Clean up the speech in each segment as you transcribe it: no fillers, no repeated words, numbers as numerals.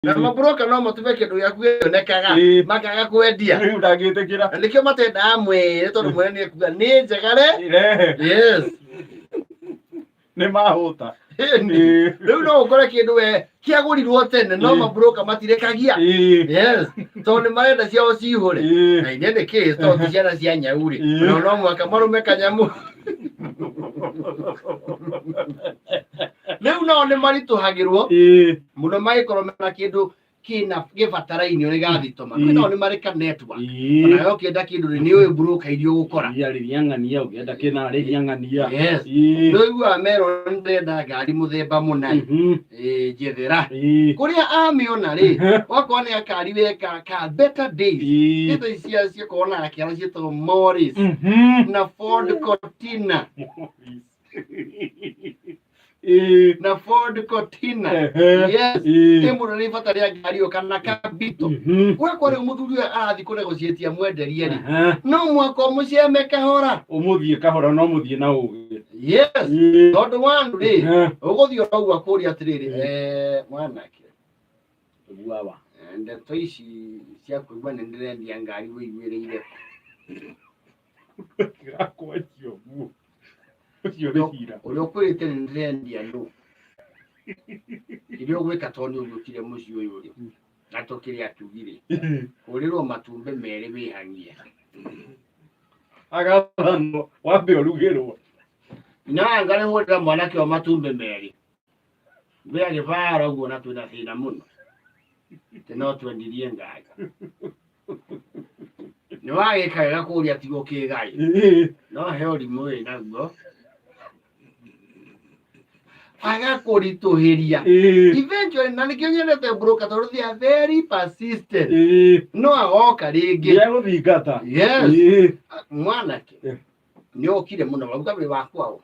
na mabroka no matume kindu gyaku yonekaga makaga kwendia riu ndagitikira nikio matenda amwe tondu mwene kuga ni njegare yes ni mahuta riu no ukore kindu we kiagurirwo tene no mabroka matirekagia yes tondu marenda ciao cihure na ine ni case tondu ciana cia nyauri no mwaka marume kanyamu riu no ni marituhagirwo muno magikorwo mena kindu kina gibatarainio ni gathitoma no ni mareka network na yo kienda kindu ni uyu broker irio gukora ya ririangania ugienda kina ririangania yes no igua mero ndenda ngari muthemba munai njethera kuria amiona ri wakwa ni akari weka ka better days indo cia cia kona akiara cietwo Morris na Ford Cortina na Ford Cortina yes temuro ni fataria ngari okana kabito we kwa ri muthuri arathi kunegotiatia mwenderie ri no mwako mucieme kahora umuthie kahora no muthie na ugi yes tondu wandu ri uguthio rogwa kuria atiriri mwanake guawa ndeto ici cia kuigua ni ndirendia ngari wiguireire gakwa cio uria ukwirite ni ndirendia no irio gwika toni ugukire muci uyu ri gatukire atugire urirwo matumbe mere bihangia agathano wambe urugirwo na ngare ngora mwanake wa matumbe meri bia gibara uguo na twina thina muno teno twendirie ngaga ni wagikaga kuria tigo kigai no heori mwe naguo aga kurituhiria eventually na nikio nyendete broker tondu they are very persistent no agoka ringi ya guthingata yes mwanake ni okire muno bavuga bri bakwao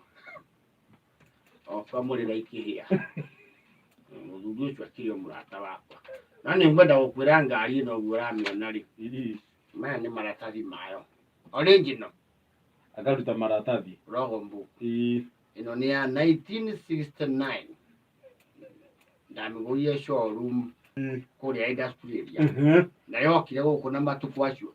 famurira ikihia muthuri ucio akiri murata wakwa na ni ngwenda gukwira ngari no guramĩona ri maya ni maratathi mayo original akaruta maratathi rogo mbu ino ni ya 1969 ndamigurie showroom kuria industry area na yokire guku na matuku acio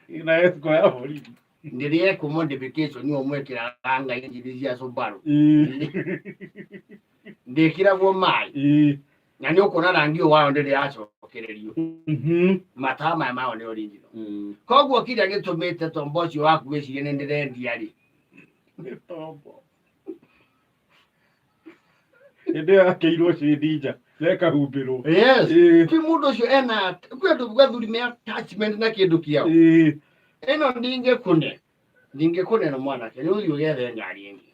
ina esko ya borithi ndirie ku modification ni omwekira anga injini cia Subaru ndikira gwo mai na ni ukona rangi wayo ndiri acokererio matama mao ni original koguo kiria gitumite tombocio waku wicirie ni ndirendia ri tombo ende akeirwo cindinja leka humbirwo yes ti mundu cio ena kwetu gathuri me attachment na kindu kiao eno ndingekune na mwanake ni uthio gethe ngari ingi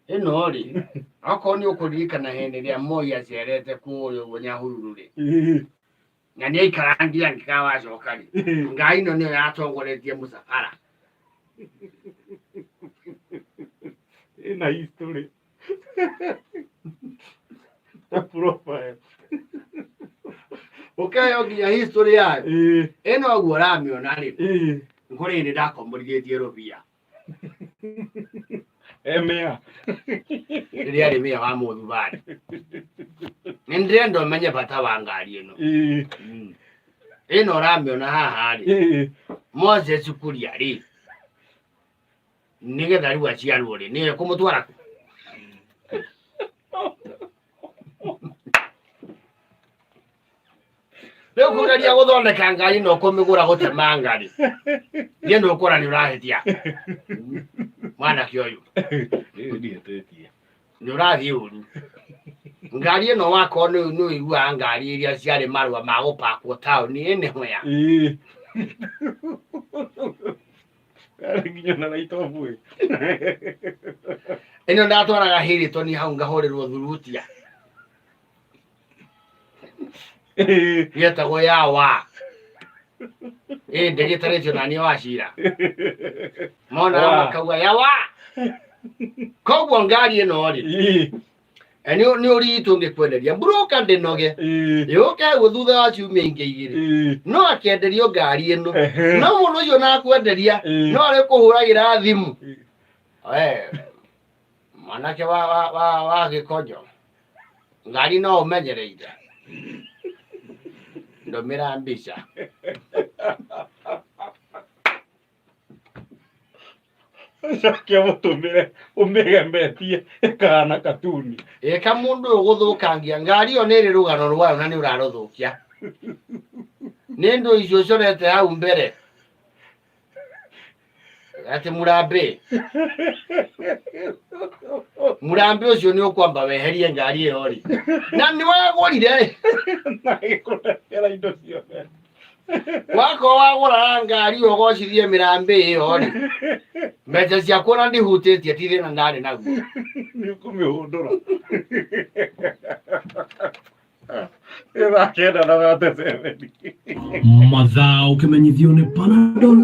ino ri akoni ukuririkana hene ria moi acerete kuyo Nyahururu ri na ni ikarangia ngikawa cokari ngai no niyo yatongoretie musafara ina history ta profile ukayo nginya history yayo eno aguo ramiona ri ngore ni ndakomurigetie rubia emea ria ri mia wa muthubari ndendo menye bata wa ngari ino ino ramiona haha ri Moses Kuria ri nigetha riu aciarwo ri ni kumutwara ku leo kugaria guthondeka ngari no kumigura gutema ngari ni ndo ukora ni urahetia mwana kioyu ndietetie ni urathi uru ngari ino wako no igua ngari iria ciari marua ma gupakwo town ene hoya ari nginya na itobu ino ndatwaraga hiri toni hau ngahorerwo thurutia yetagwo yawa ndegetaretio nani wacira mona makauga yawa koguo ngari ino ri ni uri tungikwenderia broker ndinoge yuke guthutha wa ciumia ingi igiri no akenderio ngari ino no mundu ucio na kwenderia no ari kuhuragira thimu Mwanake wa Gĩkonyo ngari no ũmenyereire ndũmĩra mbica Cokia mũtũmĩre ũmĩgemetie ĩkahana katuni. Ĩka mũndũ ũgũthũkangia ngari ĩyo nĩ ĩrĩ rũgano rwayo na nĩ ũrarũthũkia. Nĩ ndũ icio corete hau mbere ati Murambi ũcio nĩ ũkwamba weherie ngari ĩyo rĩ na nĩ wagũrire na gĩkũnengera indo ciothe. Wako wagũra ngari ũgocirie Murambi ĩyo rĩ mbeca ciaku ona ndihutĩtie ti thĩna ndarĩ naguo. Nĩ ũkũmĩhũndũra. Ĩrakĩenda na gate 7. Mathaa ũkĩmenyithio nĩ Panadol